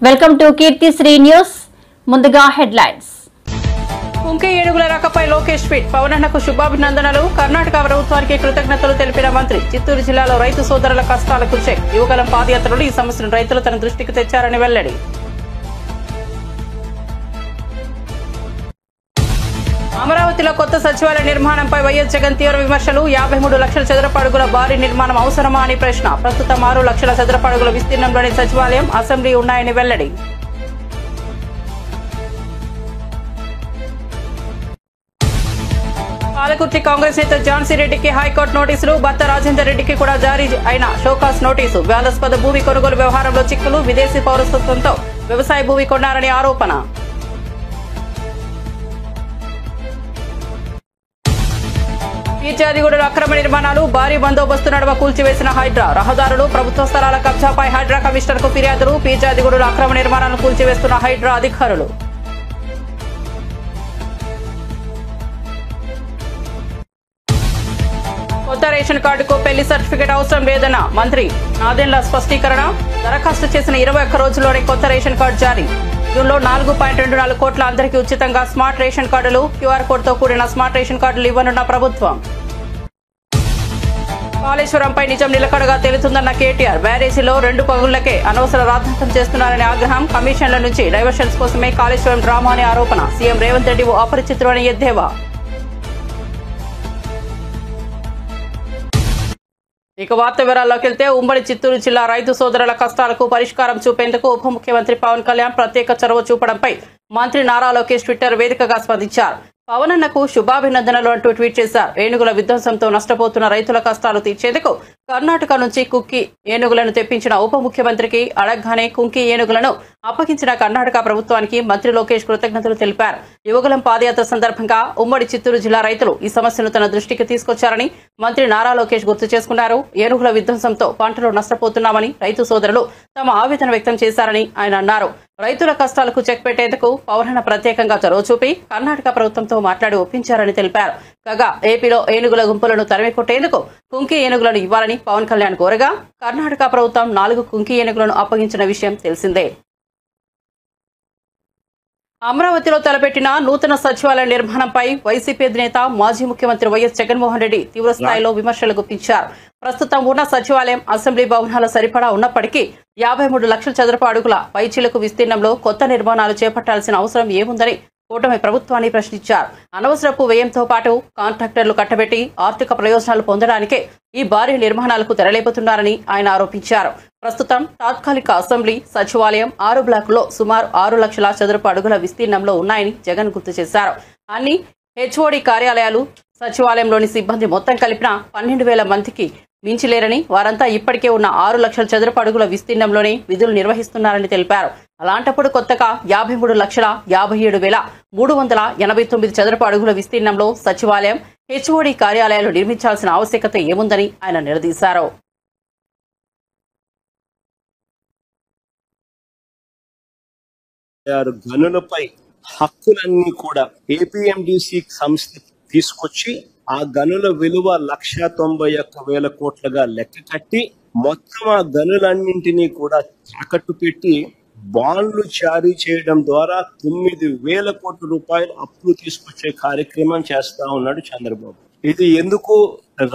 Welcome to Keerthisri news. ముందుగా headlines. Kumki ఏనుగుల రాకపై Lokesh tweet. పవనన్నకు శుభాభినందనలు. కర్ణాటక ప్రభుత్వానికి కృతజ్ఞతలు తెలిపిన మంత్రి. చిత్తూరు జిల్లాలో రైతు సోదరుల కష్టాలకు చెక్. యువగలం పాదయాత్రలో ఈ సమస్యను రైతులు తన దృష్టికి తెచ్చారని వెల్లడి. అమరావతిలో కొత్త సచివాలయ నిర్మాణంపై వైఎస్ జగన్ తీవ్ర విమర్శలు. 53 లక్షల చదరపు అడుగుల భారీ నిర్మాణం అవసరమా అని ప్రశ్న. ప్రస్తుతం 6 లక్షల చదరపు అడుగుల విస్తీర్ణంలోని సచివాలయం, అసెంబ్లీ ఉన్నాయని వెల్లడి. పాలకుర్తి కాంగ్రెస్ నేత ఝాన్సీ రెడ్డికి హైకోర్టు నోటీసులు. భర్త రాజేందర్ రెడ్డికి కూడా జారీ అయిన షోకాస్ నోటీసు. వివాదాస్పద భూమి కొనుగోలు వ్యవహారంలో చిక్కులు. విదేశీ పౌరసత్వంతో వ్యవసాయ భూమి కొన్నారని ఆరోపణ. పీర్జాదిగూడలో అక్రమ నిర్మాణాలు. భారీ బందోబస్తు నడుమ కూల్చివేసిన హైడ్రా. రహదారులు, ప్రభుత్వ స్థలాల కబ్జాపై హైడ్రా కమిషనర్ కు ఫిర్యాదులు. పీర్జాదిగూడలో అక్రమ నిర్మాణాలను కూల్చివేస్తున్న హైడ్రా అధికారులు. కొత్త రేషన్ కార్డుకు పెళ్లి సర్టిఫికేట్ అవసరం లేదన్న మంత్రి నాదెండ్ల స్పష్టీకరణ. దరఖాస్తు చేసిన 21 రోజుల్లోనే కొత్త రేషన్ కార్డు జారీ. జూన్లో 4.24 కోట్ల అందరికీ ఉచితంగా స్మార్ట్ రేషన్ కార్డులు. క్యూఆర్ కోడ్ తో కూడిన స్మార్ట్ రేషన్ కార్డులు ఇవ్వనున్న ప్రభుత్వం. కాళేశ్వరంపై నిజం నిలకడగా తేలుతుందన్న కేటీఆర్. బ్యారేజీలో 2 పగుళ్లకే అనవసర రాద్ధాంతం చేస్తున్నారని ఆగ్రహం. కమిషన్ల నుంచి డైవర్షన్స్ కోసమే కాళేశ్వరం డ్రామా అని ఆరోపణ. సీఎం రేవంత్ రెడ్డి అపరిచితులు అని ఎద్దేవా. ఇక వార్త వివరాల్లోకి వెళ్తే, ఉమ్మడి చిత్తూరు జిల్లా రైతు సోదరుల కష్టాలకు పరిష్కారం చూపేందుకు ఉప ముఖ్యమంత్రి పవన్ కళ్యాణ్ ప్రత్యేక చొరవ చూపడంపై మంత్రి నారా లోకేష్ ట్విట్టర్ వేదికగా స్పందించారు. పవనన్నకు శుభాభినందనలు అంటూ ట్వీట్ చేశారు. ఏనుగుల విధ్వంసంతో నష్టపోతున్న రైతుల కష్టాలు తీర్చేందుకు కర్ణాటక నుంచి కుంకి ఏనుగులను తెప్పించిన ఉప ముఖ్యమంత్రికి అడగ్గానే కుంకి ఏనుగులను అప్పగించిన కర్ణాటక ప్రభుత్వానికి మంత్రి లోకేష్ కృతజ్ఞతలు తెలిపారు. యువగలం పాదయాత్ర సందర్భంగా ఉమ్మడి చిత్తూరు జిల్లా రైతులు ఈ సమస్యను తన దృష్టికి తీసుకొచ్చారని మంత్రి నారా లోకేష్ గుర్తు చేసుకున్నారు. ఏనుగుల విధ్వంసంతో పంటలు నష్టపోతున్నామని రైతు సోదరులు తమ ఆవేదన వ్యక్తం చేశారని ఆయన అన్నారు. రైతుల కష్టాలకు చెక్ పెట్టేందుకు పవనన్న ప్రత్యేకంగా చొరవ చూపి కర్ణాటక ప్రభుత్వంతో మాట్లాడి ఒప్పించారని తెలిపారు. కాగా ఏపీలో ఏనుగుల గుంపులను తరిమి కొట్టేందుకు కుంకి ఏనుగులను ఇవ్వాలని పవన్ కళ్యాణ్ కోరగా కర్ణాటక ప్రభుత్వం 4 కుంకి ఏనుగులను అప్పగించిన విషయం తెలిసిందే. అమరావతిలో తలపెట్టిన నూతన సచివాలయ నిర్మాణంపై వైసీపీ అధినేత మాజీ ముఖ్యమంత్రి వైఎస్ జగన్మోహన్ రెడ్డి తీవ్రస్థాయిలో విమర్శలు గుప్పించారు. ప్రస్తుతం ఉన్న సచివాలయం, అసెంబ్లీ భవనాల సరిపడా ఉన్నప్పటికీ 53 లక్షల చదరపు అడుగుల పైచిలకు విస్తీర్ణంలో కొత్త నిర్మాణాలు చేపట్టాల్సిన అవసరం ఏముందని కూటమి ప్రభుత్వాన్ని ప్రశ్నించారు. అనవసరపు వ్యయంతో పాటు కాంట్రాక్టర్లు కట్టబెట్టి ఆర్థిక ప్రయోజనాలు పొందడానికే ఈ భారీ నిర్మాణాలకు తెరలేపుతున్నారని ఆయన ఆరోపించారు. ప్రస్తుతం తాత్కాలిక అసెంబ్లీ, సచివాలయం 6 బ్లాకుల్లో సుమారు 6 లక్షల చదరపు అడుగుల విస్తీర్ణంలో ఉన్నాయని జగన్ గుర్తు చేశారు. అన్ని హెచ్ఓడి కార్యాలయాలు, సచివాలయంలోని సిబ్బంది మొత్తం కలిపిన 12,000 మందికి మించిలేరని, వారంతా ఇప్పటికే ఉన్న 6 లక్షల చదరపు అడుగుల విస్తీర్ణంలోనే విధులు నిర్వహిస్తున్నారని తెలిపారు. అలాంటప్పుడు కొత్తగా 53,57,389 చదరపు అడుగుల విస్తీర్ణంలో సచివాలయం, హెచ్ఓడి కార్యాలయాలు నిర్మించాల్సిన ఆవశ్యకత ఏముందని ఆయన నిలదీశారు. గనులపై హక్కులన్నీ కూడా ఏపీఎండిసి సంస్థ తీసుకొచ్చి ఆ గనుల విలువ 191,000 కోట్లుగా లెక్క కట్టి మొత్తం ఆ గనులన్నింటినీ కూడా తాకట్టు పెట్టి బాండ్లు జారీ చేయడం ద్వారా 9,000 కోట్ల రూపాయలు అప్పులు తీసుకొచ్చే కార్యక్రమం చేస్తా ఉన్నాడు చంద్రబాబు. ఇది ఎందుకు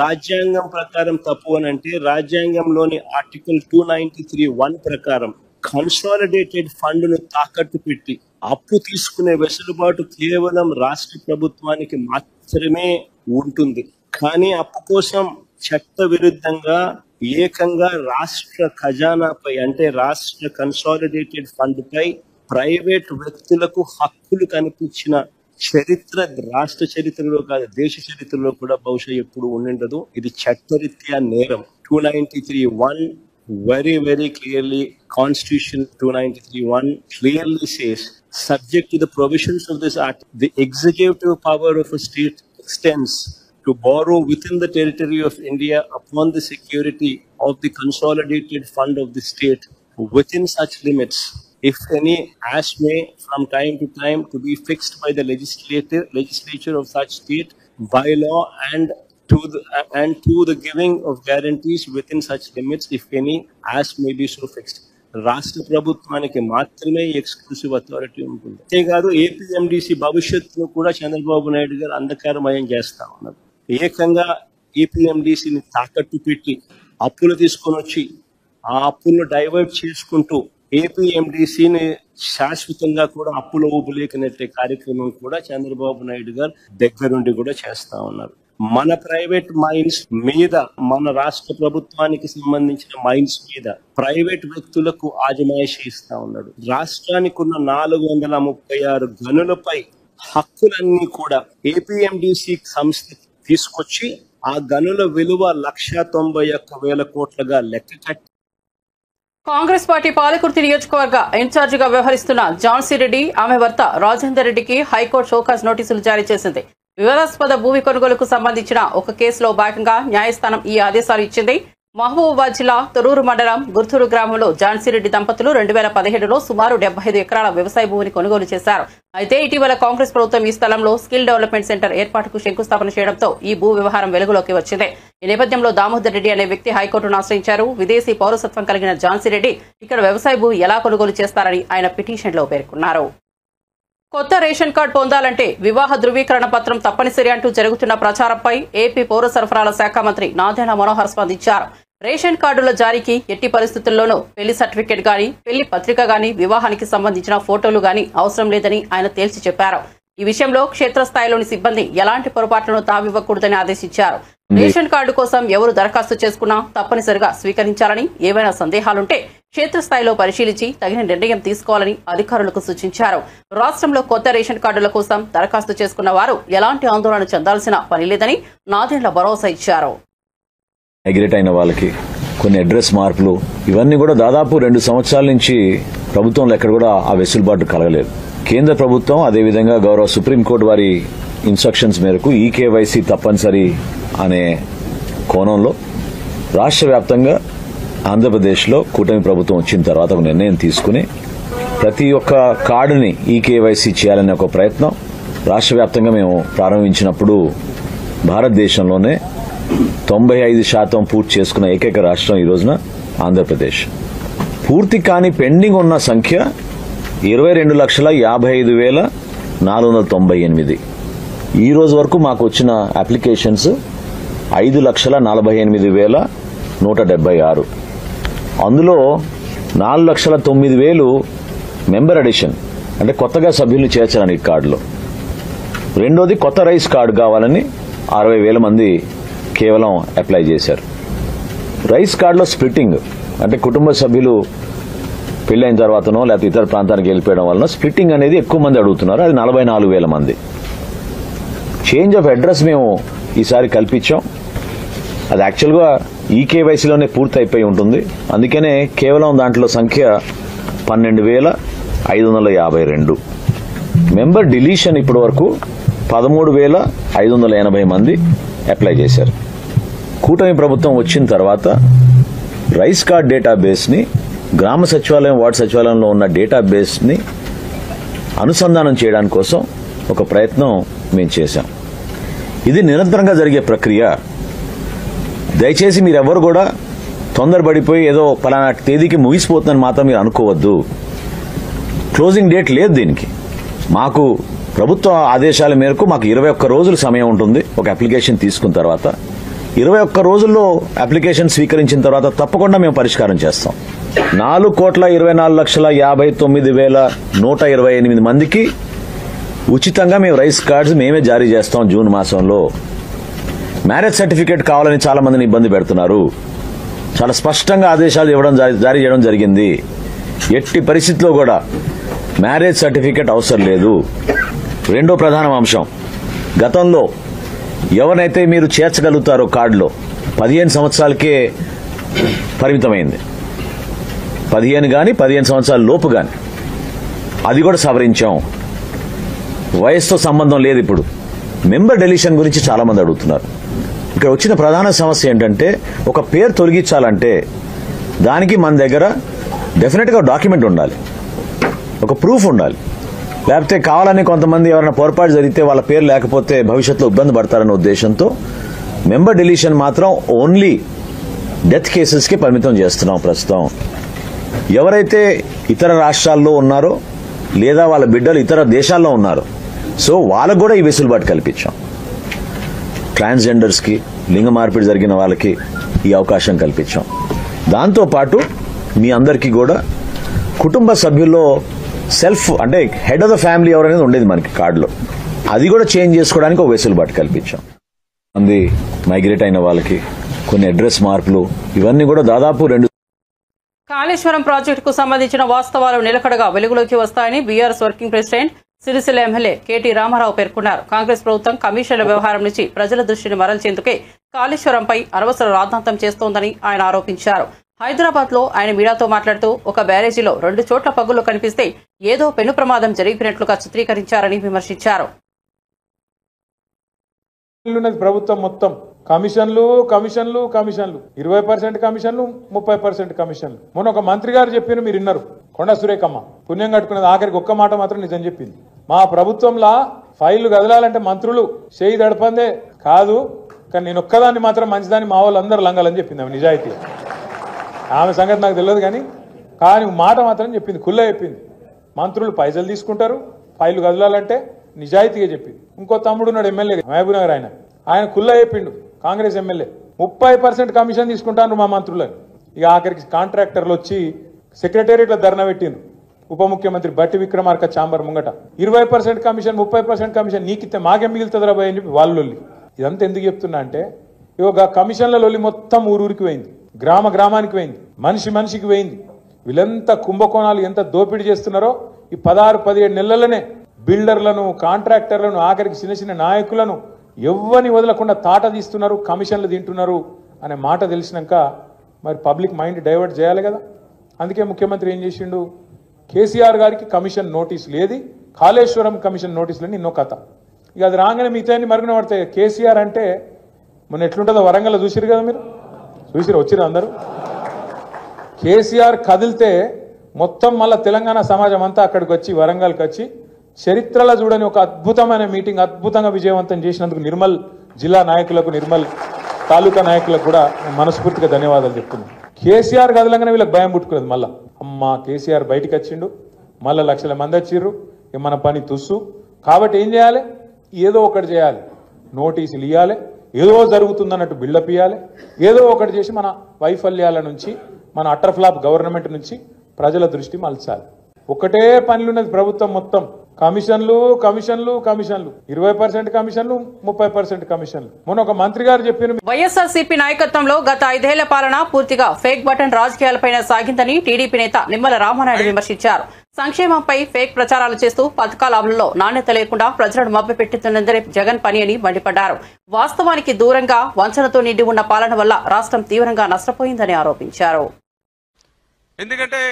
రాజ్యాంగం ప్రకారం తప్పు అని అంటే, రాజ్యాంగంలోని ఆర్టికల్ 293(1) ప్రకారం కన్సాలిడేటెడ్ ఫండ్ ను తాకట్టు పెట్టి అప్పు తీసుకునే వెసులుబాటు కేవలం రాష్ట్ర ప్రభుత్వానికి మాత్రమే ఉంటుంది. కానీ అప్పు కోసం చట్ట విరుద్ధంగా ఏకంగా రాష్ట్ర ఖజానాపై, అంటే రాష్ట్ర కన్సాలిడేటెడ్ ఫండ్ పై ప్రైవేట్ వ్యక్తులకు హక్కులు కనిపించిన చరిత్ర రాష్ట్ర చరిత్రలో కాదు, దేశ చరిత్రలో కూడా బహుశా ఎప్పుడు ఉండిండదు. ఇది చట్టరీత్యా నేరం. 293(1) very clearly, Constitution 293(1) clearly says, subject to the provisions of this act, the executive power of a state extends to borrow within the territory of India upon the security of the consolidated fund of the state within such limits, if any, as may from time to time to be fixed by the legislature of such state by law, and to the giving of guarantees within such limits, if any, as may be so fixed. రాష్ట్ర ప్రభుత్వానికి మాత్రమే exclusive authority ఉంటుంది. అంతేకాదు APMDC భవిష్యత్తును కూడా చంద్రబాబు నాయుడు గారు అంధకారమయం చేస్తా ఉన్నారు. ఏకంగా ఏపీఎండిసిని తాకట్టు పెట్టి అప్పులు తీసుకొని వచ్చి ఆ అప్పులను డైవర్ట్ చేసుకుంటూ ఏపీఎండిసిని శాశ్వతంగా కూడా అప్పుల ఊపులేకనెట్టే కార్యక్రమం కూడా చంద్రబాబు నాయుడు గారు దగ్గరుండి కూడా చేస్తా ఉన్నారు. మన ప్రైవేట్ మైన్స్ మీద, మన రాష్ట్ర ప్రభుత్వానికి సంబంధించిన మైన్స్ మీద ప్రైవేట్ వ్యక్తులకు ఆజమాయిషీ ఇస్తా ఉన్నాడు. రాష్ట్రానికి ఉన్న 436 గనులపై హక్కులన్నీ కూడా ఏపీఎండిసి సంస్థ తీసుకొచ్చి ఆ గనుల విలువ 191,000 కోట్లుగా లెక్క కట్టి కాంగ్రెస్ పార్టీ పాలకుర్తి నియోజకవర్గ ఇన్ఛార్జిగా వ్యవహరిస్తున్న ఝాన్సీ రెడ్డి, ఆమె భర్త రాజేందర్ రెడ్డికి హైకోర్టు షోకాజ్ నోటీసులు జారీ చేసింది. వివాదాస్పద భూమి కొనుగోలుకు సంబంధించిన ఒక కేసులో భాగంగా న్యాయస్థానం ఈ ఆదేశాలు ఇచ్చింది. మహబూబాబాద్ జిల్లా తొర్రూరు మండలం గుర్తూరు గ్రామంలో ఝాన్సీ రెడ్డి దంపతులు 2017లో సుమారు 75 ఎకరాల వ్యవసాయ భూమిని కొనుగోలు చేశారు. అయితే ఇటీవల కాంగ్రెస్ ప్రభుత్వం ఈ స్థలంలో స్కిల్ డెవలప్మెంట్ సెంటర్ ఏర్పాటుకు శంకుస్థాపన చేయడంతో ఈ భూ వ్యవహారం వెలుగులోకి వచ్చింది. ఈ నేపథ్యంలో దామోదర్ రెడ్డి అనే వ్యక్తి హైకోర్టును ఆశ్రయించారు. విదేశీ పౌరసత్వం కలిగిన ఝాన్సీ రెడ్డి ఇక్కడ వ్యవసాయ భూమి ఎలా కొనుగోలు చేస్తారని ఆయన పిటిషన్లో పేర్కొన్నారు. కొత్త రేషన్ కార్డు పొందాలంటే వివాహ ధృవీకరణ పత్రం తప్పనిసరి అంటూ జరుగుతున్న ప్రచారంపై ఏపీ పౌర సరఫరాల శాఖ మంత్రి నాదెండ్ల మనోహర్ స్పందించారు. రేషన్ కార్డుల జారీకి ఎట్టి పరిస్థితుల్లోనూ పెళ్లి సర్టిఫికెట్ గానీ, పెళ్లి పత్రిక గానీ, వివాహానికి సంబంధించిన ఫోటోలు గానీ అవసరం లేదని ఆయన తేల్చి చెప్పారు. ఈ విషయంలో క్షేత్రస్థాయిలోని సిబ్బంది ఎలాంటి పొరపాట్లను తావివ్వకూడదని ఆదేశించారు. రేషన్ కార్డు కోసం ఎవరు దరఖాస్తు చేసుకున్నా తప్పనిసరిగా స్వీకరించాలని, ఏవైనా సందేహాలుంటే క్షేత్రస్థాయిలో పరిశీలించి తగిన నిర్ణయం తీసుకోవాలని అధికారులకు సూచించారు. రాష్ట్రంలో కొత్త రేషన్ కార్డుల కోసం దరఖాస్తు చేసుకున్న వారు ఎలాంటి ఆందోళన చెందాల్సిన పనిలేదని నాదెండ్ల భరోసా ఇచ్చారు. మైగ్రేట్ అయిన వాళ్ళకి కొన్ని అడ్రస్ మార్పులు ఇవన్నీ కూడా దాదాపు 2 సంవత్సరాల నుంచి ప్రభుత్వంలో ఎక్కడ కూడా ఆ వెసులుబాటు కలగలేదు. కేంద్ర ప్రభుత్వం అదేవిధంగా గౌరవ సుప్రీంకోర్టు వారి ఇన్స్ట్రక్షన్స్ మేరకు ఈకేవైసీ తప్పనిసరి అనే కోణంలో రాష్ట్ర వ్యాప్తంగా ఆంధ్రప్రదేశ్లో కూటమి ప్రభుత్వం వచ్చిన తర్వాత ఒక నిర్ణయం తీసుకుని ప్రతి ఒక్క కార్డుని ఈకేవైసీ చేయాలనే ఒక ప్రయత్నం రాష్ట్ర వ్యాప్తంగా మేము ప్రారంభించినప్పుడు భారతదేశంలోనే 95% పూర్తి చేసుకున్న ఏకైక రాష్ట్రం ఈ రోజున ఆంధ్రప్రదేశ్. పూర్తి కాని పెండింగ్ ఉన్న సంఖ్య 22,55,498. ఈ రోజు వరకు మాకు వచ్చిన అప్లికేషన్స్ 5,48,176. అందులో 4,09,000 మెంబర్ అడిషన్ అంటే కొత్తగా సభ్యులు చేర్చడానికి కార్డులో. రెండోది కొత్త రైస్ కార్డు కావాలని 60,000 మంది కేవలం అప్లై చేశారు. రైస్ కార్డులో స్ప్లిట్టింగ్ అంటే కుటుంబ సభ్యులు పెళ్లైన తర్వాతనో లేకపోతే ఇతర ప్రాంతానికి వెళ్ళిపోయడం వలన స్ప్లిట్టింగ్ అనేది ఎక్కువ మంది అడుగుతున్నారు. అది 44,000 మంది. చేంజ్ ఆఫ్ అడ్రస్ మేము ఈసారి కల్పించాం. అది యాక్చువల్గా ఈకేవైసీలోనే పూర్తి అయిపోయి ఉంటుంది. అందుకనే కేవలం దాంట్లో సంఖ్య 12,552. మెంబర్ డిలీషన్ ఇప్పటి వరకు 13,580 మంది అప్లై చేశారు. కూటమి ప్రభుత్వం వచ్చిన తర్వాత రైస్ కార్డ్ డేటాబేస్ని గ్రామ సచివాలయం, వార్డు సచివాలయంలో ఉన్న డేటాబేస్ని అనుసంధానం చేయడానికి కోసం ఒక ప్రయత్నం మేము చేశాం. ఇది నిరంతరంగా జరిగే ప్రక్రియ. దయచేసి మీరెవరు కూడా తొందరపడిపోయి ఏదో పలానా తేదీకి ముగిసిపోతుందని మాత్రం మీరు అనుకోవద్దు. క్లోజింగ్ డేట్ లేదు దీనికి. మాకు ప్రభుత్వ ఆదేశాల మేరకు మాకు 21 రోజులు సమయం ఉంటుంది. ఒక అప్లికేషన్ తీసుకున్న తర్వాత 21 రోజుల్లో అప్లికేషన్ స్వీకరించిన తర్వాత తప్పకుండా మేము పరిష్కారం చేస్తాం. 4,24,59,128 మందికి ఉచితంగా మేము రైస్ కార్డ్స్ మేమే జారీ చేస్తాం. జూన్ మాసంలో మ్యారేజ్ సర్టిఫికేట్ కావాలని చాలా మందిని ఇబ్బంది పెడుతున్నారు. చాలా స్పష్టంగా ఆదేశాలు జారీ చేయడం జరిగింది. ఎట్టి పరిస్థితిలో కూడా మ్యారేజ్ సర్టిఫికేట్ అవసరం లేదు. రెండో ప్రధాన అంశం, గతంలో ఎవరినైతే మీరు చేర్చగలుగుతారో కార్డులో 15 సంవత్సరాలకే పరిమితమైంది. 15 గాని 15 సంవత్సరాల లోపు గాని అది కూడా సవరించాం. వయసుతో సంబంధం లేదు. ఇప్పుడు మెంబర్ డెలిషన్ గురించి చాలా మంది అడుగుతున్నారు. ఇక్కడ వచ్చిన ప్రధాన సమస్య ఏంటంటే ఒక పేరు తొలగించాలంటే దానికి మన దగ్గర డెఫినెట్గా డాక్యుమెంట్ ఉండాలి, ఒక ప్రూఫ్ ఉండాలి. లేకపోతే కావాలని కొంతమంది ఎవరైనా పొరపాటు జరిగితే వాళ్ళ పేరు లేకపోతే భవిష్యత్తులో ఇబ్బంది పడతారనే ఉద్దేశంతో మెంబర్ డిలీషన్ మాత్రం ఓన్లీ డెత్ కేసెస్కి పరిమితం చేస్తున్నాం ప్రస్తుతం. ఎవరైతే ఇతర రాష్ట్రాల్లో ఉన్నారో లేదా వాళ్ళ బిడ్డలు ఇతర దేశాల్లో ఉన్నారు, సో వాళ్ళకు కూడా ఈ వెసులుబాటు కల్పించాం. ట్రాన్స్జెండర్స్కి, లింగ మార్పిడి జరిగిన వాళ్ళకి ఈ అవకాశం కల్పించాం. దాంతోపాటు మీ అందరికీ కూడా కుటుంబ సభ్యుల్లో సెల్ఫ్ అంటే హెడ్ ఆఫ్ ద ఫ్యామిలీ ఎవరనేది ఉండేది మనకి కార్డులో, అది కూడా చేంజ్ చేసుకోవడానికి ఒక వెసులుబాటు కల్పించాం. మంది మైగ్రేట్ అయిన వాళ్ళకి కొన్ని అడ్రస్ మార్పులు, ఇవన్నీ కూడా దాదాపు 2. కాళేశ్వరం ప్రాజెక్టుకు సంబంధించిన వాస్తవాలు నిలకడగా వెలుగులోకి వస్తాయని BRS working president Sircilla MLA KT Rama Rao పేర్కొన్నారు. కాంగ్రెస్ ప్రభుత్వం కమిషన్ల వ్యవహారం నుంచి ప్రజల దృష్టిని మరల్చేందుకే కాళేశ్వరంపై అనవసర రాద్ధాంతం చేస్తోందని ఆయన ఆరోపించారు. హైదరాబాద్ లో ఆయన మీడియాతో మాట్లాడుతూ ఒక బ్యారేజీలో 2 చోట్ల పగుళ్లు కనిపిస్తే ఏదో పెను ప్రమాదం జరిగినట్లుగా చిత్రీకరించారని విమర్శించారు. ప్రభుత్వం మొత్తం కమిషన్లు కమిషన్లు కమిషన్లు 20% కమిషన్లు 30% కమిషన్లు. మొన్న ఒక మంత్రి గారు చెప్పిన మీరు విన్నారు, కొండ సురేఖమ్మ పుణ్యం కట్టుకునేది ఆఖరికి ఒక్క మాట మాత్రం నిజం చెప్పింది. మా ప్రభుత్వంలో ఫైళ్లు కదలాలంటే మంత్రులు చేయి దడపందే కాదు, కానీ నేను ఒక్కదాన్ని మాత్రం మంచిదాన్ని మా వాళ్ళు అందరూ లంగాలని చెప్పింది. ఆమె నిజాయితీ, ఆమె సంగతి నాకు తెలియదు కానీ మాట మాత్రం చెప్పింది, కుల్ల చెప్పింది. మంత్రులు పైసలు తీసుకుంటారు, ఫైళ్లు కదలాలంటే నిజాయితీగా చెప్పింది. ఇంకో తమ్ముడు ఉన్నాడు ఎమ్మెల్యే మహబూబ్ నగర్, ఆయన కుల్ల చెప్పిండు, కాంగ్రెస్ ఎమ్మెల్యే 30% కమిషన్ తీసుకుంటాను మా మంత్రులని. ఇక ఆఖరికి కాంట్రాక్టర్లు వచ్చి సెక్రటేరియట్లో ధర్నా పెట్టిండ్రు. ఉప ముఖ్యమంత్రి బట్టి విక్రమార్క ఛాంబర్ ముంగట 20% కమిషన్ 30% కమిషన్ నీకితే మాకేం మిగులుతుంది రాబోయే అని చెప్పి వాళ్ళు. ఇదంతా ఎందుకు చెప్తున్నా అంటే ఇక కమిషన్ల లొల్లి మొత్తం ఊరూరికి పోయింది, గ్రామ గ్రామానికి పోయింది, మనిషి మనిషికి పోయింది. వీళ్ళంతా కుంభకోణాలు ఎంత దోపిడీ చేస్తున్నారో ఈ 16-17 నెలలనే బిల్డర్లను, కాంట్రాక్టర్లను, ఆఖరికి చిన్న చిన్న నాయకులను ఎవ్వని వదలకుండా తాట తీస్తున్నారు, కమిషన్లు తింటున్నారు అనే మాట తెలిసినాక మరి పబ్లిక్ మైండ్ డైవర్ట్ చేయాలి కదా. అందుకే ముఖ్యమంత్రి ఏం చేసిండు, కేసీఆర్ గారికి కమిషన్ నోటీసులు, ఏది కాళేశ్వరం కమిషన్ నోటీసులని ఎన్నో కథ. ఇక అది రాగానే మిగతాన్ని మరుగున పడతాయి. కేసీఆర్ అంటే మొన్న ఎట్లుంటుందో వరంగల్ చూసిరు కదా, మీరు చూసిరు, వచ్చిరు అందరూ. కేసీఆర్ కదిలితే మొత్తం మళ్ళా తెలంగాణ సమాజం అంతా అక్కడికి వచ్చి వరంగల్కి వచ్చి చరిత్రలో చూడని ఒక అద్భుతమైన మీటింగ్ అద్భుతంగా విజయవంతం చేసినందుకు నిర్మల్ జిల్లా నాయకులకు, నిర్మల్ తాలూకా నాయకులకు కూడా మనస్ఫూర్తిగా ధన్యవాదాలు చెప్తున్నాను. కేసీఆర్ కదలంగానే వీళ్ళకి భయం పుట్టుకున్నది. మళ్ళా అమ్మ కేసీఆర్ బయటికి వచ్చిండు, మళ్ళా లక్షల మంది వచ్చిర్రు, మన పని తుస్సు. కాబట్టి ఏం చేయాలి, ఏదో ఒకటి చేయాలి, నోటీసులు ఇవ్వాలి, ఏదో జరుగుతుందన్నట్టు బిల్డప్ ఇవ్వాలి, ఏదో ఒకటి చేసి మన వైఫల్యాల నుంచి, మన అటర్ ఫ్లాప్ గవర్నమెంట్ నుంచి ప్రజల దృష్టి మలచాలి. ఒకటే పనులున్నది ప్రభుత్వం మొత్తం, కమిషన్లు కమిషన్లు కమిషన్లు 20% కమిషన్లు 30% కమిషన్లు. మొన్న ఒక మంత్రి గారు చెప్పిన వైఎస్ఆర్సీపీ నాయకత్వంలో గత 5 ఏళ్ల పాలన పూర్తిగా ఫేక్ బటన్ రాజకీయాలపై సాగిందని టీడీపీ నేత నిమ్మల రామానాయుడు విమర్శించారు. సంక్షేమంపై ఫేక్ ప్రచారాలు చేస్తూ పథకాల అమలులో నాణ్యత లేకుండా ప్రజలను మభ్యపెట్టుతున్నదే జగన్ పని అని మండిపడ్డారు. వాస్తవానికి దూరంగా వంచనతో నిండి ఉన్న పాలన వల్ల రాష్ట్రం తీవ్రంగా నష్టపోయిందని ఆరోపించారు. ఎందుకంటే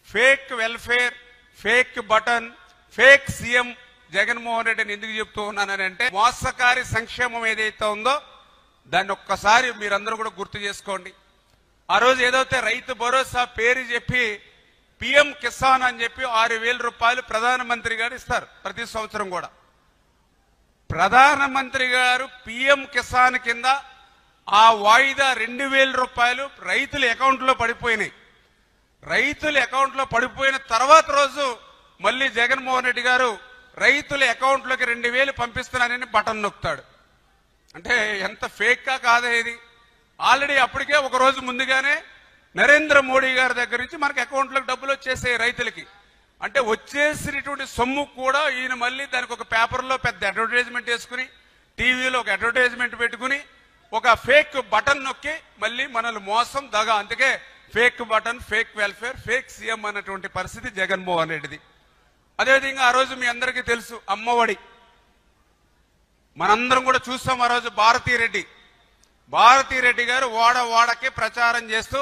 fake welfare, fake button, fake CM Jaganmohan రెడ్డిని ఎందుకు చెప్తూ ఉన్నానంటే మోసకారి సంక్షేమం ఏదైతే ఉందో దాన్ని ఒక్కసారి మీరందరూ కూడా గుర్తు చేసుకోండి. ఆ రోజు ఏదైతే రైతు భరోసా పేరు చెప్పి పిఎం కిసాన్ అని చెప్పి 6,000 రూపాయలు ప్రధానమంత్రి గారు ఇస్తారు ప్రతి సంవత్సరం కూడా. ప్రధానమంత్రి గారు పిఎం కిసాన్ కింద ఆ వాయిదా 2,000 రూపాయలు రైతుల అకౌంట్లో పడిపోయినాయి. రైతుల అకౌంట్లో పడిపోయిన తర్వాత రోజు మళ్ళీ జగన్మోహన్ రెడ్డి గారు రైతుల అకౌంట్లోకి 2,000 పంపిస్తున్నానని బటన్ నొక్కుతాడు. అంటే ఎంత ఫేక్గా కాదా ఇది. ఆల్రెడీ అప్పటికే ఒక రోజు ముందుగానే నరేంద్ర మోడీ గారి దగ్గర నుంచి మనకి అకౌంట్లోకి డబ్బులు వచ్చేసాయి రైతులకి. అంటే వచ్చేసినటువంటి సొమ్ము కూడా ఈయన మళ్ళీ దానికి ఒక పేపర్లో పెద్ద అడ్వర్టైజ్మెంట్ వేసుకుని, టీవీలో ఒక అడ్వర్టైజ్మెంట్ పెట్టుకుని ఒక ఫేక్ బటన్ నొక్కి మళ్ళీ మనల్ని మోసం దగా. అందుకే fake button, fake welfare, fake CM అన్నటువంటి పరిస్థితి జగన్మోహన్ రెడ్డిది. అదేవిధంగా ఆ రోజు మీ అందరికీ తెలుసు అమ్మఒడి, మనందరం కూడా చూస్తాం. ఆ రోజు భారతీరెడ్డి గారు వాడకి ప్రచారం చేస్తూ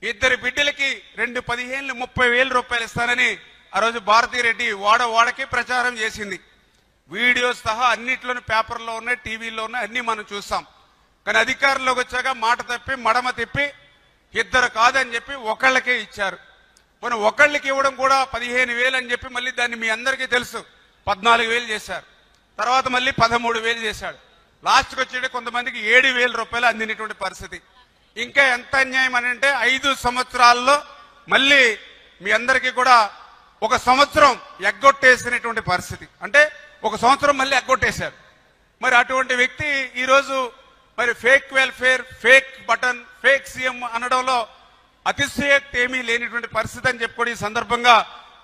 2 బిడ్డలకి 2 15 30,000 రూపాయలు ఇస్తానని ఆ రోజు భారతీరెడ్డి వాడకి ప్రచారం చేసింది. వీడియోస్ సహా అన్నిట్లోనూ పేపర్లో ఉన్నాయి, టీవీలో ఉన్నాయి, అన్ని మనం చూస్తాం. కానీ అధికారంలోకి వచ్చాక మాట తప్పి మడమ తిప్పి 2 కాదని చెప్పి ఒకళ్ళకే ఇచ్చారు. పోనీ ఒకళ్ళకి ఇవ్వడం కూడా 15,000 అని చెప్పి మళ్ళీ దాన్ని మీ అందరికీ తెలుసు 14,000 చేశారు. తర్వాత మళ్ళీ 13,000 చేశాడు. లాస్ట్కి వచ్చేటి కొంతమందికి 7,000 రూపాయలు అందినటువంటి పరిస్థితి. ఇంకా ఎంత అన్యాయం అని అంటే 5 సంవత్సరాల్లో మళ్ళీ మీ అందరికీ కూడా ఒక సంవత్సరం ఎగ్గొట్టేసినటువంటి పరిస్థితి. అంటే ఒక సంవత్సరం మళ్ళీ ఎగ్గొట్టేశారు. మరి అటువంటి వ్యక్తి ఈరోజు మరి fake welfare, fake button, fake CM అనడంలో అతిశయోక్తి ఏమీ లేనిటువంటి పరిస్థితి అని చెప్పుకొని ఈ సందర్భంగా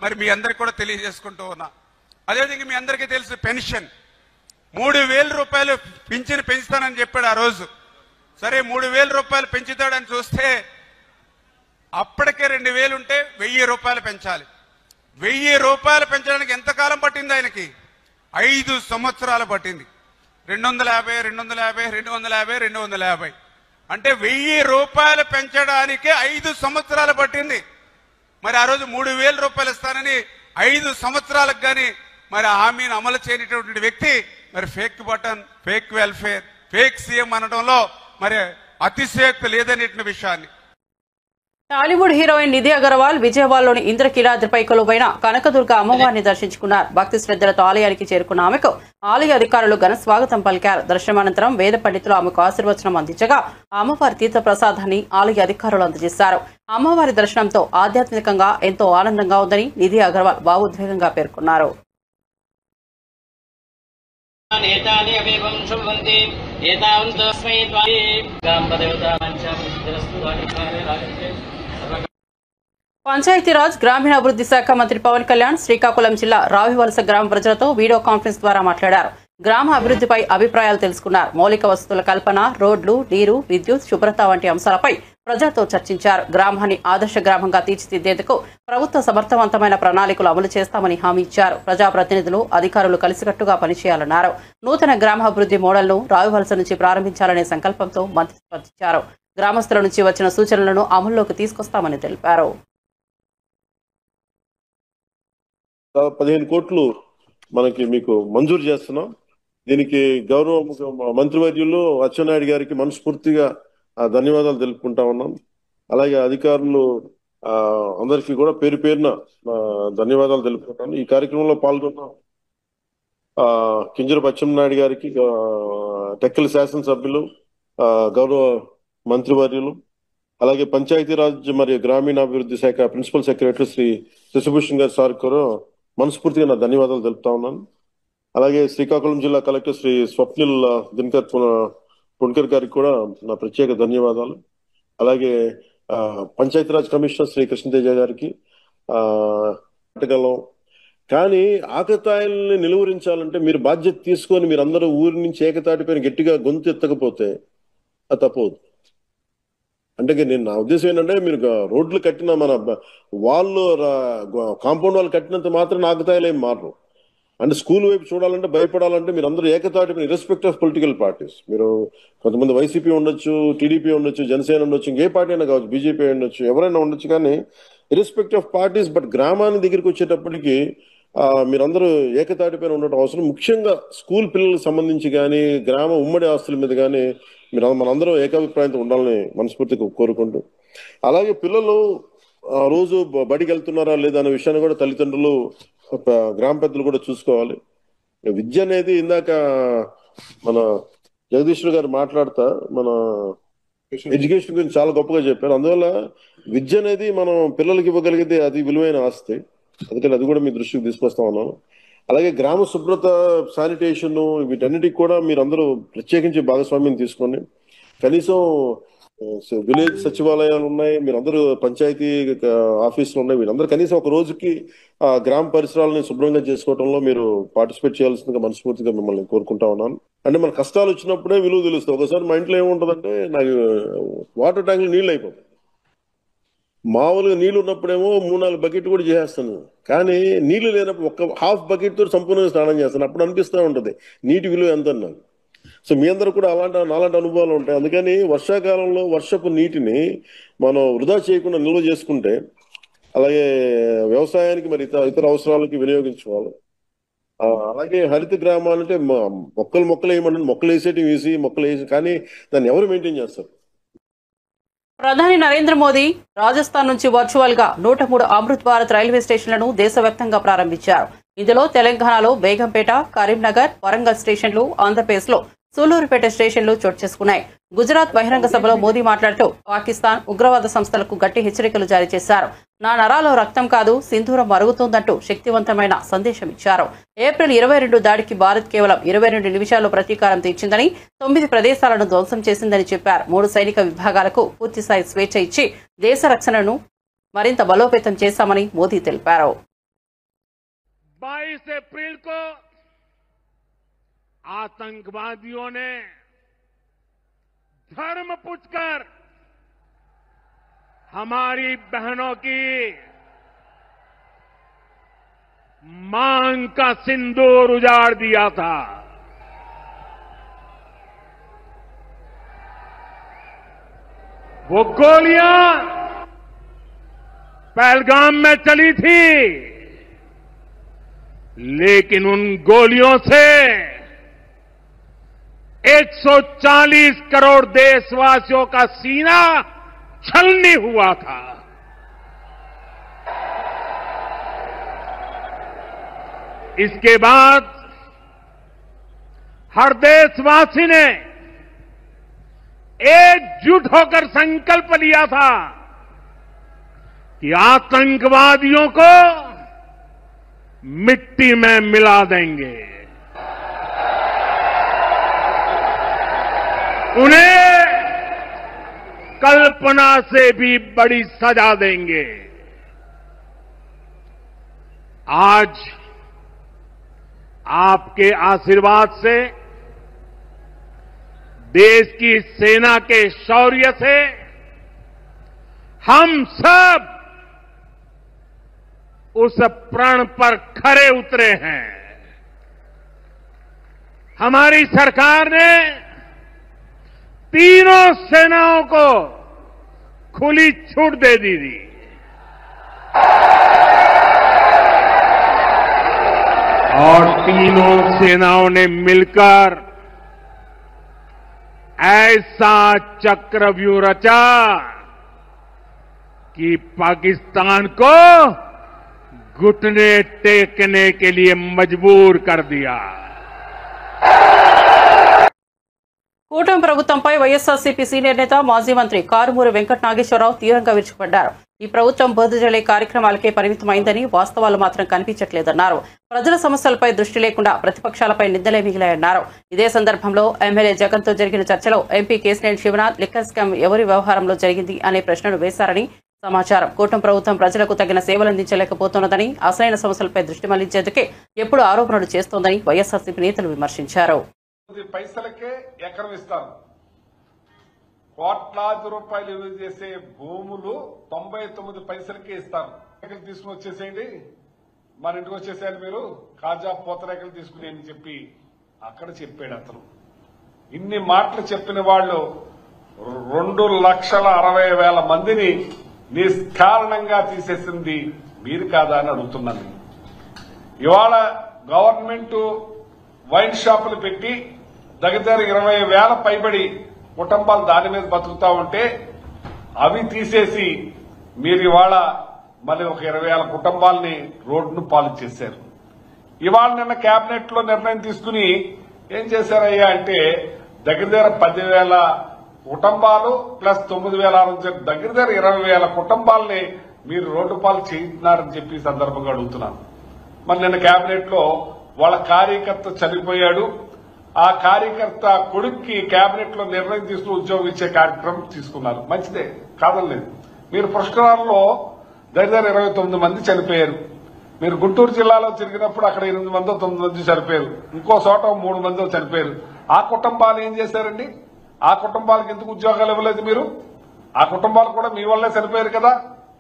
మరి మీ అందరికి కూడా తెలియజేసుకుంటూ ఉన్నా. అదేవిధంగా మీ అందరికీ తెలుసు, పెన్షన్ 3,000 రూపాయలు పింఛను పెంచుతానని చెప్పాడు ఆ రోజు. సరే 3,000 రూపాయలు పెంచుతాడని చూస్తే అప్పటికే 2,000 ఉంటే 1,000 రూపాయలు పెంచాలి. 1,000 రూపాయలు పెంచడానికి ఎంతకాలం పట్టింది ఆయనకి? 5 సంవత్సరాలు పట్టింది. 250, 250, 250, 250 అంటే 1,000 రూపాయలు పెంచడానికే 5 సంవత్సరాలు పట్టింది. మరి ఆ రోజు 3,000 రూపాయలు ఇస్తానని 5 సంవత్సరాలకు గాని మరి హామీని అమలు చేయనటువంటి వ్యక్తి మరి fake button, fake welfare, fake CM అనడంలో మరి అతిశయోక్తి లేదనేటువంటి విషయాన్ని. టాలీవుడ్ హీరోయిన్ నిధి అగర్వాల్ విజయవాడలోని ఇంద్రకీలాద్రిపై కొలువైన కనకదుర్గ అమ్మవారిని దర్శించుకున్నారు. భక్తి శ్రద్ధలతో ఆలయానికి చేరుకున్న ఆమెకు ఆలయ అధికారులు ఘన స్వాగతం పలికారు. దర్శనానంతరం వేద పండితులు ఆమెకు ఆశీర్వచనం అందించగా అమ్మవారి తీర్థ ప్రసాదాన్ని ఆలయ అధికారులు అందజేశారు. అమ్మవారి దర్శనంతో ఆధ్యాత్మికంగా ఎంతో ఆనందంగా ఉందని నిధి అగర్వాల్ భావోద్వేగంగా పేర్కొన్నారు. పంచాయతీరాజ్ గ్రామీణాభివృద్ధి శాఖ మంత్రి పవన్ కళ్యాణ్ శ్రీకాకుళం జిల్లా రావివలస గ్రామ ప్రజలతో వీడియో కాన్ఫరెన్స్ ద్వారా మాట్లాడారు. గ్రామ అభివృద్ధిపై అభిప్రాయాలు తెలుసుకున్నారు. మౌలిక వసతుల కల్పన, రోడ్లు, నీరు, విద్యుత్, శుభ్రత వంటి అంశాలపై ప్రజలతో చర్చించారు. గ్రామాన్ని ఆదర్శ గ్రామంగా తీర్చిదిద్దేందుకు ప్రభుత్వ సమర్థవంతమైన ప్రణాళికలు అమలు చేస్తామని హామీ ఇచ్చారు. ప్రజాప్రతినిధులు, అధికారులు కలిసికట్టుగా పనిచేయాలన్నారు. నూతన గ్రామాభివృద్ధి మోడల్ను రావివలస నుంచి ప్రారంభించాలనే సంకల్పంతో మంత్రి స్పందించారు. గ్రామస్తుల నుంచి వచ్చిన సూచనలను అమల్లోకి తీసుకొస్తామని తెలిపారు. 15 కోట్లు మీకు మంజూరు చేస్తున్నాం. దీనికి గౌరవ మంత్రివర్యులు అచ్చెన్నాయుడు గారికి మనస్ఫూర్తిగా ధన్యవాదాలు తెలుపుకుంటా ఉన్నాం. అలాగే అధికారులు అందరికీ కూడా పేరు పేరున ధన్యవాదాలు తెలుపుకుంటాను. ఈ కార్యక్రమంలో పాల్గొన్న కింజరపు అచ్చెన్నాయుడు గారికి, టెక్కలి శాసనసభ్యులు, గౌరవ మంత్రివర్యులు, అలాగే పంచాయతీరాజ్ మరియు గ్రామీణాభివృద్ధి శాఖ ప్రిన్సిపల్ సెక్రటరీ శ్రీ శశిభూషణ్ గారి సార్ కూడా మనస్ఫూర్తిగా నా ధన్యవాదాలు తెలుపుతా ఉన్నాను. అలాగే శ్రీకాకుళం జిల్లా కలెక్టర్ శ్రీ స్వప్నిల్ దినకర్ పుణ్కర్ గారికి కూడా నా ప్రత్యేక ధన్యవాదాలు. అలాగే పంచాయతీరాజ్ కమిషనర్ శ్రీ కృష్ణతేజ గారికి కానీ ఆకతాయిల్ని నిలువరించాలంటే మీరు బాధ్యత తీసుకొని మీరందరూ ఊరి నుంచి ఏకతాటిపైన గట్టిగా గొంతు ఎత్తకపోతే అది తప్పదు. అంటే నా ఉద్దేశం ఏంటంటే మీరు రోడ్లు కట్టిన మన వాళ్ళు కాంపౌండ్ వాళ్ళు కట్టినంత మాత్రం ఆకతాయిలు ఏం మారరు. అంటే స్కూల్ వైపు చూడాలంటే భయపడాలంటే మీరు అందరూ ఏకతాటి ఇర్రెస్పెక్ట్ ఆఫ్ పొలిటికల్ పార్టీస్, మీరు కొంతమంది వైసీపీ ఉండొచ్చు, టీడీపీ ఉండొచ్చు, జనసేన ఉండొచ్చు, ఇంకే పార్టీ అయినా కావచ్చు, బీజేపీ ఉండొచ్చు, ఎవరైనా ఉండొచ్చు, కానీ ఇర్రెస్పెక్ట్ ఆఫ్ పార్టీస్. బట్ గ్రామానికి దగ్గరికి వచ్చేటప్పటికి మీరందరూ ఏకతాటిపైన ఉండటం అవసరం. ముఖ్యంగా స్కూల్ పిల్లలకు సంబంధించి కానీ గ్రామ ఉమ్మడి ఆస్తుల మీద కానీ మనందరం ఏకాభిప్రాయంతో ఉండాలని మనస్ఫూర్తిగా కోరుకుంటూ, అలాగే పిల్లలు రోజు బడికి వెళ్తున్నారా లేదా అనే విషయాన్ని కూడా తల్లిదండ్రులు, గ్రామ పెద్దలు కూడా చూసుకోవాలి. విద్య అనేది ఇందాక మన జగదీశ్వర్ గారు మాట్లాడుతా మన ఎడ్యుకేషన్ గురించి చాలా గొప్పగా చెప్పారు. అందువల్ల విద్య అనేది మనం పిల్లలకి ఇవ్వగలిగితే అది విలువైన ఆస్తి. అందుకని అది కూడా మీ దృష్టికి తీసుకొస్తా ఉన్నాను. అలాగే గ్రామ శుభ్రత, శానిటేషన్ వీటన్నిటికి కూడా మీరు అందరూ ప్రత్యేకించి భాగస్వామ్యం తీసుకోండి. కనీసం విలేజ్ సచివాలయాలు ఉన్నాయి, మీరందరూ పంచాయతీ ఆఫీసులు ఉన్నాయి, వీళ్ళందరూ కనీసం ఒక రోజుకి గ్రామ పరిసరాలని శుభ్రంగా చేసుకోవడంలో మీరు పార్టిసిపేట్ చేయాల్సిందిగా మనస్ఫూర్తిగా మిమ్మల్ని కోరుకుంటా ఉన్నాను. అంటే మన కష్టాలు వచ్చినప్పుడే విలువ తెలుస్తుంది. ఒకసారి మా ఇంట్లో ఏముంటుందంటే నాకు వాటర్ ట్యాంకులు నీళ్ళు అయిపోతాయి. మామూలుగా నీళ్లు ఉన్నప్పుడేమో 3-4 బకెట్ కూడా చేసేస్తాను, కానీ నీళ్లు లేనప్పుడు ఒక్క హాఫ్ బకెట్ తో సంపూర్ణంగా స్నానం చేస్తాను. అప్పుడు అనిపిస్తూ ఉంటుంది నీటి విలువ ఎంత నాకు. సో మీ అందరూ కూడా నాలాంటి అనుభవాలు ఉంటాయి. అందుకని వర్షాకాలంలో వర్షపు నీటిని మనం వృధా చేయకుండా నిల్వ చేసుకుంటే, అలాగే వ్యవసాయానికి మరి ఇతర అవసరాలకి వినియోగించుకోవాలి. అలాగే హరిత గ్రామాలు అంటే మొక్కలు వేయమంటే మొక్కలు వేసేటి వేసి మొక్కలు వేసి, కానీ దాన్ని ఎవరు మెయింటైన్ చేస్తారు? ప్రధాని నరేంద్ర మోదీ రాజస్థాన్ నుంచి వర్చువల్ గా 103 అమృత్ భారత్ రైల్వే స్టేషన్లను దేశవ్యాప్తంగా ప్రారంభించారు. ఇందులో తెలంగాణలో బేగంపేట, కరీంనగర్, వరంగల్ స్టేషన్లు, ఆంధ్రప్రదేశ్ లో సూలూరుపేట స్టేషన్లు చోటు చేసుకున్నాయి. గుజరాత్ బహిరంగ సభలో మోదీ మాట్లాడుతూ పాకిస్తాన్ ఉగ్రవాద సంస్థలకు గట్టి హెచ్చరికలు జారీ చేశారు. నా నరాలో రక్తం కాదు, సింధూరం మరుగుతోందంటూ శక్తివంతమైన సందేశం ఇచ్చారు. ఏప్రిల్ 22 దాడికి భారత్ కేవలం 22 నిమిషాల్లో ప్రతీకారం తీర్చిందని, 9 ప్రదేశాలను ధ్వంసం చేసిందని చెప్పారు. 3 సైనిక విభాగాలకు పూర్తిస్థాయి స్వేచ్ఛ ఇచ్చి దేశ రక్షణను మరింత బలోపేతం చేశామని మోదీ తెలిపారు. 22 अप्रैल को आतंकवादियों ने धर्म पूछकर हमारी बहनों की मांग का सिंदूर उजाड़ दिया था. वो गोलियां पहलगाम में चली थी, लेकिन उन गोलियों से 140 करोड़ देशवासियों का सीना छलनी हुआ था. इसके बाद हर देशवासी ने एकजुट होकर संकल्प लिया था कि आतंकवादियों को मिट्टी में मिला देंगे, उन्हें कल्पना से भी बड़ी सजा देंगे. आज आपके आशीर्वाद से, देश की सेना के शौर्य से हम सब उस प्रण पर खरे उतरे हैं. हमारी सरकार ने तीनों सेनाओं को खुली छूट दे दी थी. और तीनों सेनाओं ने मिलकर ऐसा चक्रव्यूह रचा कि पाकिस्तान को घुटने टेकने के लिए मजबूर कर दिया. కూటమి ప్రభుత్వంపై వైఎస్ఆర్సీపీ సీనియర్ నేత మాజీ మంత్రి కారుమూరి వెంకట నాగేశ్వరరావు తీవ్రంగా విరుచుకుపడ్డారు. ఈ ప్రభుత్వం బోధజలే కార్యక్రమాలకే పరిమితమైందని, వాస్తవాలు మాత్రం కనిపించట్లేదన్నారు. ప్రజల సమస్యలపై దృష్టి లేకుండా ప్రతిపక్షాలపై నిందలే మిగిలాయన్నారు. ఇదే సందర్భంలో ఎమ్మెల్యే జగన్తో జరిగిన చర్చలో MP Kesineni Sivanath liquor scam ఎవరి వ్యవహారంలో జరిగింది అనే ప్రశ్నను వేశారని సమాచారం. కూటమి ప్రభుత్వం ప్రజలకు తగిన సేవలందించలేకపోతున్నదని, అసలైన సమస్యలపై దృష్టి మళ్లించేందుకే ఎప్పుడు ఆరోపణలు చేస్తోందని వైఎస్ఆర్సీపీ నేతలు విమర్శించారు. పైసలకే ఎకరం ఇస్తారు. కోట్లాది రూపాయలు విలువ చేసే భూములు 99 పైసలకే ఇస్తారు. రేఖలు తీసుకుని వచ్చేసేయండి, మన ఇంటికి వచ్చేసేయాలి, మీరు కాజా పూతరేఖలు తీసుకుని అని చెప్పి అక్కడ చెప్పాడు అతను. ఇన్ని మాటలు చెప్పిన వాళ్ళు 2,60,60,000 మందిని నిష్కారణంగా తీసేసింది మీరు కాదా అని అడుగుతున్నాను. ఇవాళ గవర్నమెంట్ వైన్ షాపులు పెట్టి దగ్గర 20,000 పైబడి కుటుంబాలు దాని మీద బతుకుతా ఉంటే అవి తీసేసి మీరు ఇవాళ మళ్ళీ ఒక 20,000 కుటుంబాలని రోడ్డును పాలు చేశారు. ఇవాళ నిన్న కేబినెట్ లో నిర్ణయం తీసుకుని ఏం చేశారయ్యా అంటే దగ్గర 10,000 కుటుంబాలు ప్లస్ 9,600 దగ్గర 20,000 కుటుంబాలని మీరు రోడ్డు పాలు చేస్తున్నారని చెప్పి సందర్భంగా అడుగుతున్నాను. మరి నిన్న కేబినెట్ లో వాళ్ళ కార్యకర్త చనిపోయాడు, ఆ కార్యకర్త కొడుక్కి కేబినెట్ లో నిర్ణయం తీసుకుని ఉద్యోగం ఇచ్చే కార్యక్రమం తీసుకున్నారు. మంచిదే, కాదనలేదు. మీరు పుష్కరాల్లో దగ్గర 29 మంది చనిపోయారు. మీరు గుంటూరు జిల్లాలో తిరిగినప్పుడు అక్కడ 8 మందో 9 మంది చనిపోయారు, ఇంకో చోట 3 మందో చనిపోయారు. ఆ కుటుంబాలు ఏం చేశారండి? ఆ కుటుంబాలకు ఎందుకు ఉద్యోగాలు ఇవ్వలేదు మీరు? ఆ కుటుంబాలు కూడా మీ వల్లే చనిపోయారు కదా.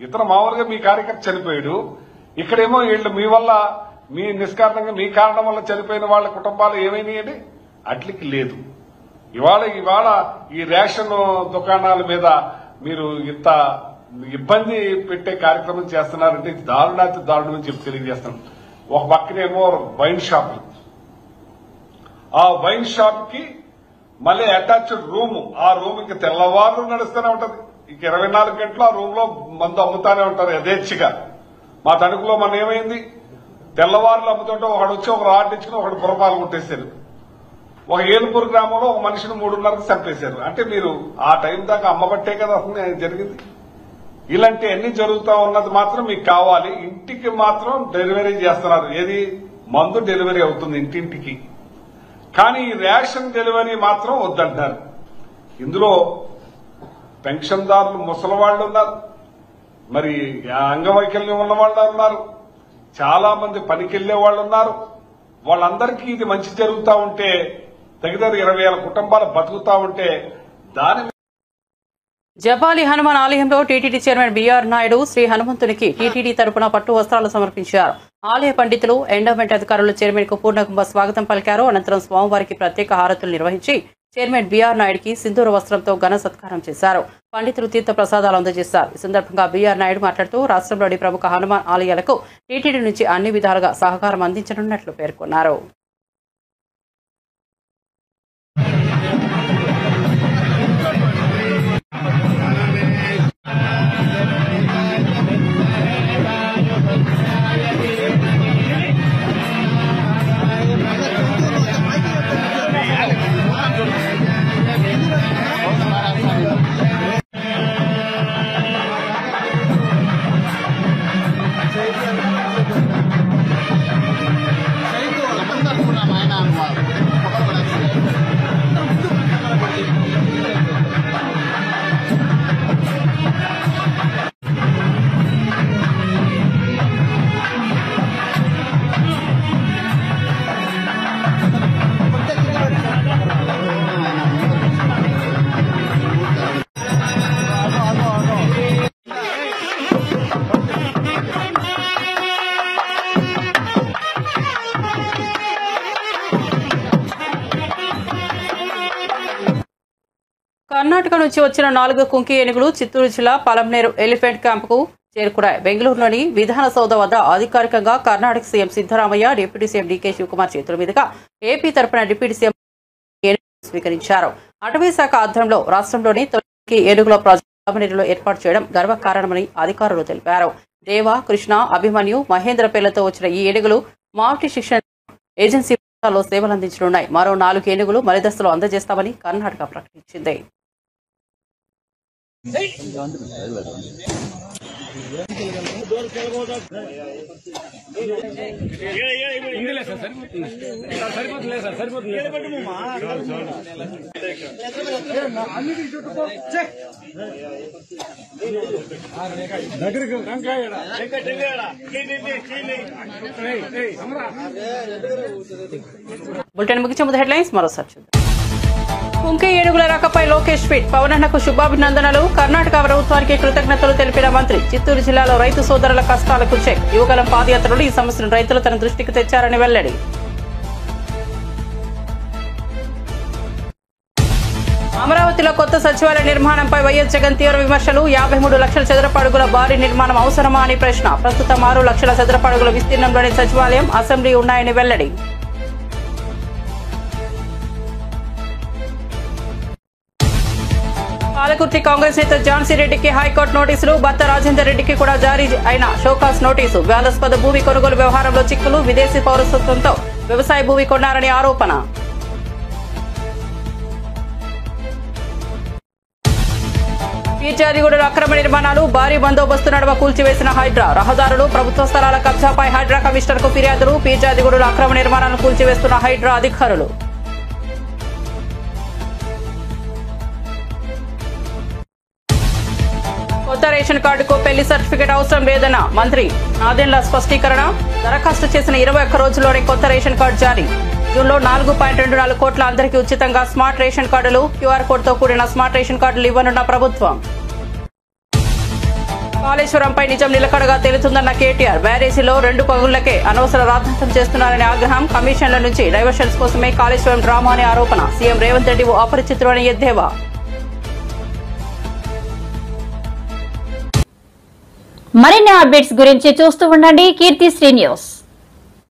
ఇతను మామూలుగా మీ కార్యకర్త చనిపోయాడు, ఇక్కడేమో వీళ్ళు మీ వల్ల, మీ నిష్కారణంగా మీ కారణం వల్ల చనిపోయిన వాళ్ళ కుటుంబాలు ఏమైనాయండి? అట్లకి లేదు. ఇవాళ ఈ రేషన్ దుకాణాల మీద మీరు ఇంత ఇబ్బంది పెట్టే కార్యక్రమం చేస్తున్నారంటే దారుణాతి దారుణం అని చెప్పి తెలియజేస్తున్నాం. ఒక పక్కనేమో వైన్ షాపులు, ఆ వైన్ షాప్ కి మళ్ళీ అటాచ్డ్ రూమ్, ఆ రూమ్ ఇంక తెల్లవారు నడుస్తూనే ఉంటది. ఇంక 24 గంటలు ఆ రూమ్ లో మందు అమ్ముతానే ఉంటారు యథేచ్ఛగా. మా తణుకులో మన ఏమైంది, తెల్లవారులు అమ్ముతుంటే ఒకడు వచ్చి ఒక రాడ్ ఇచ్చుకుని ఒకడు పురపాలు కొట్టేశారు. ఒక ఏలుపూరు గ్రామంలో ఒక మనిషిని 3:30కి చంపేశారు. అంటే మీరు ఆ టైం దాకా అమ్మబట్టే కదా అసలు జరిగింది. ఇలాంటి అన్ని జరుగుతా ఉన్నది మాత్రం మీకు కావాలి. ఇంటికి మాత్రం డెలివరీ చేస్తున్నారు. ఏది మందు డెలివరీ అవుతుంది ఇంటింటికి. కానీ ఈ రేషన్ డెలివరీ మాత్రం వద్దంటారు. ఇందులో పెన్షన్దారులు ముసలివాళ్లు ఉన్నారు, మరి అంగవైకల్యం ఉన్న వాళ్ళు ఉన్నారు, చాలా మంది పనికి వెళ్లే వాళ్ళు ఉన్నారు. వాళ్ళందరికీ ఇది మంచి జరుగుతా ఉంటే దగ్గర 20,000 కుటుంబాలు బతుకుతా ఉంటే దాని జపాలి హనుమాన్ ఆలయంలో TTD chairman BR Naidu Sri హనుమంతునికి టీటీడీ తరపున పట్టు వస్త్రాలు సమర్పించారు. ఆలయ పండితులు, ఎండోమెంట్ అధికారులు చైర్మన్ కు పూర్ణకుంభ స్వాగతం పలికారు. అనంతరం స్వామివారికి ప్రత్యేక హారతులు నిర్వహించి చైర్మన్ బీఆర్ నాయుడుకి సింధూర వస్త్రంతో ఘన సత్కారం చేశారు. పండితులు తీర్థ ప్రసాదాలు అందజేశారు. ఈ సందర్భంగా బీఆర్ నాయుడు మాట్లాడుతూ రాష్ట్రంలోని ప్రముఖ హనుమాన్ ఆలయాలకు టీటీడీ నుంచి అన్ని విధాలుగా సహకారం అందించనున్నట్లు పేర్కొన్నారు. కర్ణాటక నుంచి వచ్చిన 4 కుంకి ఏనుగులు చిత్తూరు జిల్లా పలంనేరు ఎలిఫెంట్ క్యాంపుకు చేరుకున్నాయి. బెంగళూరులోని విధాన సౌధ వద్ద అధికారికంగా Karnataka CM Siddaramaiah, deputy CM DK Shivakumar చేతుల మీదుగా ఏపీ తరపున డిప్యూటీ సీఎం స్వీకరించారు. అటవీ శాఖ ఆధ్వర్యంలో రాష్ట్రంలోని తొలి ఏనుగుల ప్రాజెక్టు పలంనేరులో ఏర్పాటు చేయడం గర్వకారణమని అధికారులు తెలిపారు. దేవ, కృష్ణ, అభిమన్యు, మహేంద్ర పేర్లతో వచ్చిన ఈ ఏనుగులు మావటి శిక్షణ ఏజెన్సీ లో సేవలందించనున్నాయి. మరో 4 ఏనుగులు మరిదశలో అందజేస్తామని కర్ణాటక ప్రకటించింది. బులెటిన్ ముగించే ముందు హెడ్లైన్స్ మరోసారి చూద్దాం. కుంకి ఏనుగుల రాకపై లోకేష్ ట్వీట్. పవనన్నకు శుభాభినందనలు. కర్ణాటక ప్రభుత్వానికి కృతజ్ఞతలు తెలిపిన మంత్రి. చిత్తూరు జిల్లాలో రైతు సోదరుల కష్టాలకు చెక్. యువగలం పాదయాత్రలో ఈ సమస్యను రైతులు తన దృష్టికి తెచ్చారని వెల్లడి. అమరావతిలో కొత్త సచివాలయ నిర్మాణంపై వైఎస్ జగన్ తీవ్ర విమర్శలు. 53 లక్షల చదరపు అడుగుల భారీ నిర్మాణం అవసరమా అని ప్రశ్న. ప్రస్తుతం 6 లక్షల చదరపు అడుగుల విస్తీర్ణంలోని సచివాలయం, అసెంబ్లీ ఉన్నాయని వెల్లడి. పాలకుర్తి కాంగ్రెస్ నేత ఝాన్సీ రెడ్డికి హైకోర్టు నోటీసులు. భర్త రాజేందర్ రెడ్డికి కూడా జారీ అయిన షోకాస్ నోటీసు. వివాదాస్పద భూమి కొనుగోలు వ్యవహారంలో చిక్కులు. విదేశీ పౌరసత్వంతో వ్యవసాయ భూమి కొన్నారని ఆరోపణ. పీర్జాదిగూడలో అక్రమ నిర్మాణాలు. భారీ బందోబస్తు నడుమ కూల్చివేసిన హైడ్రా. రహదారులు, ప్రభుత్వ స్థలాల కబ్జాపై హైడ్రా కమిషనర్ కు ఫిర్యాదులు. పీర్జాదిగూడలో అక్రమ నిర్మాణాలను కూల్చివేస్తున్న హైడ్రా అధికారులు. కొత్త రేషన్ కార్డుకు పెళ్లి సర్టిఫికేట్ అవసరం లేదన్న మంత్రి నాదెండ్ల స్పష్టీకరణ. దరఖాస్తు చేసిన 21 రోజుల్లోనే కొత్త రేషన్ కార్డు జారీ. జూన్లో 4.24 కోట్ల అందరికీ ఉచితంగా స్మార్ట్ రేషన్ కార్డులు. క్యూఆర్ కోడ్తో కూడిన స్మార్ట్ రేషన్ కార్డులు ఇవ్వనున్న ప్రభుత్వం. కాళేశ్వరంపై నిజం నిలకడగా తేలుతుందన్న కేటీఆర్. బ్యారేజీలో 2 పగుళ్లకే అనవసర రాద్ధాంతం చేస్తున్నారని ఆగ్రహం. కమిషన్ల నుంచి డైవర్షన్స్ కోసమే కాళేశ్వరం డ్రామా అని ఆరోపణ. సీఎం రేవంత్ రెడ్డి ఓ అపరిచితుడు అని ఎద్దేవా. మరిన్ని అప్డేట్స్ గురించి చూస్తూ ఉండండి కీర్తి శ్రీ న్యూస్.